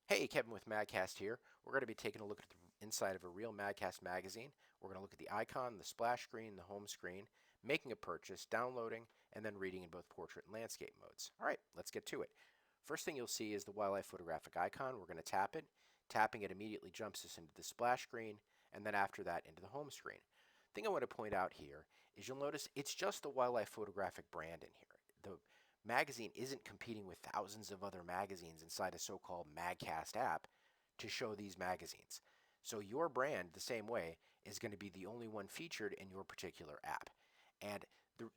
Hey, Kevin with MagCast here. We're going to be taking a look at the inside of a real MagCast magazine. We're going to look at the icon, the splash screen, the home screen, making a purchase, downloading, and then reading in both portrait and landscape modes. All right, let's get to it. First thing you'll see is the wildlife photographic icon. We're going to tap it. Tapping it immediately jumps us into the splash screen, and then after that into the home screen. Thing I want to point out here is you'll notice it's just the wildlife photographic brand in here. The magazine isn't competing with thousands of other magazines inside a so-called MagCast app to show these magazines. So your brand, the same way, is going to be the only one featured in your particular app. And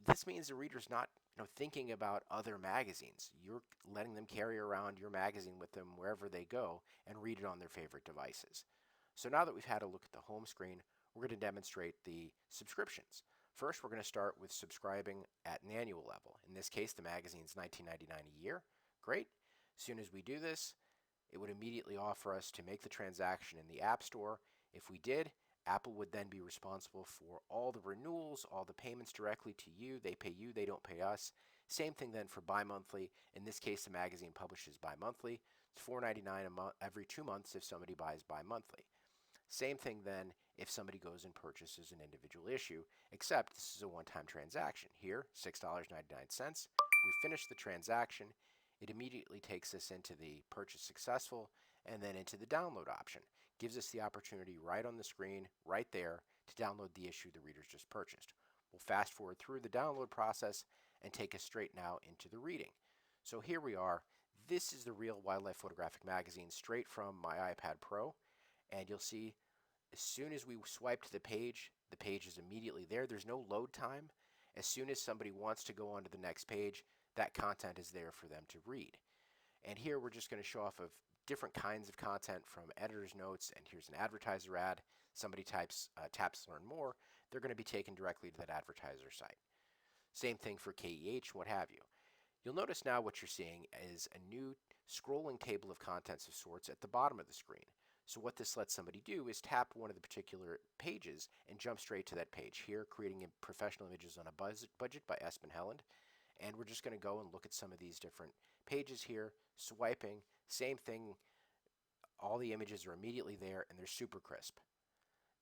this means the reader's not thinking about other magazines. You're letting them carry around your magazine with them wherever they go and read it on their favorite devices. So now that we've had a look at the home screen, we're going to demonstrate the subscriptions. First, we're going to start with subscribing at an annual level. In this case, the magazine's $19.99 a year. Great. As soon as we do this, it would immediately offer us to make the transaction in the App Store. If we did, Apple would then be responsible for all the renewals, all the payments directly to you. They pay you, they don't pay us. Same thing then for bi-monthly. In this case, the magazine publishes bi-monthly. It's $4.99 a month every 2 months if somebody buys bi-monthly. Same thing then if somebody goes and purchases an individual issue, except this is a one-time transaction. Here, $6.99. We finish the transaction. It immediately takes us into the purchase successful and then into the download option. Gives us the opportunity right on the screen, right there, to download the issue the reader's just purchased. We'll fast forward through the download process and take us straight now into the reading. So here we are. This is the real Wildlife Photographic magazine straight from my iPad Pro. And you'll see as soon as we swipe to the page is immediately there. There's no load time. As soon as somebody wants to go on to the next page, that content is there for them to read. And here we're just going to show off of different kinds of content from editor's notes, and here's an advertiser ad. Somebody taps learn more, they're going to be taken directly to that advertiser site. Same thing for KEH, what have you. You'll notice now what you're seeing is a new scrolling table of contents of sorts at the bottom of the screen. So what this lets somebody do is tap one of the particular pages and jump straight to that page. Here, creating professional images on a budget by Espen Helland. And we're just going to go and look at some of these different pages here, swiping, same thing. All the images are immediately there and they're super crisp.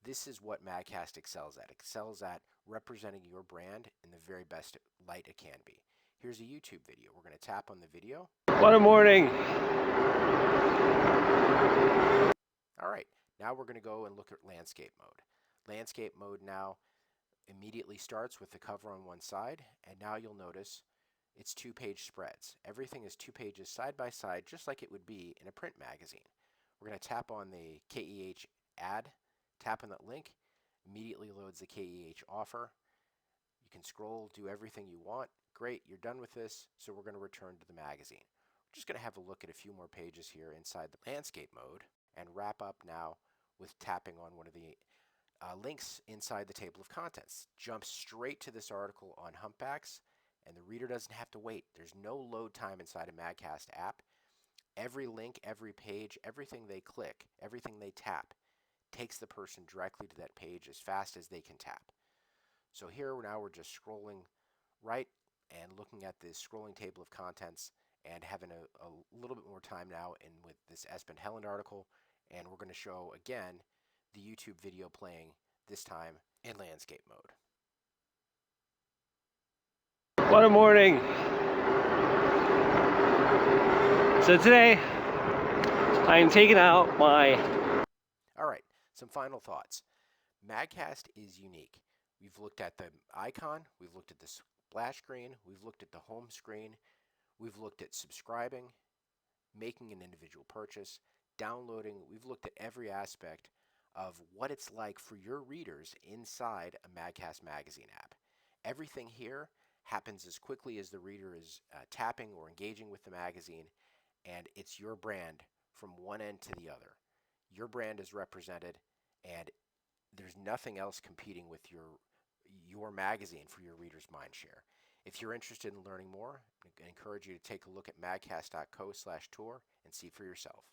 This is what MagCast excels at. It excels at representing your brand in the very best light it can be. Here's a YouTube video. We're going to tap on the video. What a morning! All right, now we're going to go and look at landscape mode. Landscape mode now immediately starts with the cover on one side, and now you'll notice it's 2-page spreads. Everything is 2 pages side by side, just like it would be in a print magazine. We're going to tap on the KEH ad, tap on that link, immediately loads the KEH offer. You can scroll, do everything you want. Great, you're done with this, so we're going to return to the magazine. We're just going to have a look at a few more pages here inside the landscape mode and wrap up now with tapping on one of the links inside the table of contents. Jump straight to this article on humpbacks, and the reader doesn't have to wait. There's no load time inside a MagCast app. Every link, every page, everything they click, everything they tap takes the person directly to that page as fast as they can tap. So here now we're just scrolling right and looking at this scrolling table of contents and having a little bit more time now in with this Espen Helland article, and we're going to show again the YouTube video playing, this time in landscape mode. What a morning! So today, I am taking out my... All right, some final thoughts. MagCast is unique. We've looked at the icon, we've looked at the splash screen, we've looked at the home screen, we've looked at subscribing, making an individual purchase, downloading. We've looked at every aspect of what it's like for your readers inside a MagCast magazine app. Everything here happens as quickly as the reader is tapping or engaging with the magazine, and it's your brand from one end to the other. Your brand is represented, and there's nothing else competing with your magazine for your reader's mind share. If you're interested in learning more, I encourage you to take a look at magcast.co/tour and see for yourself.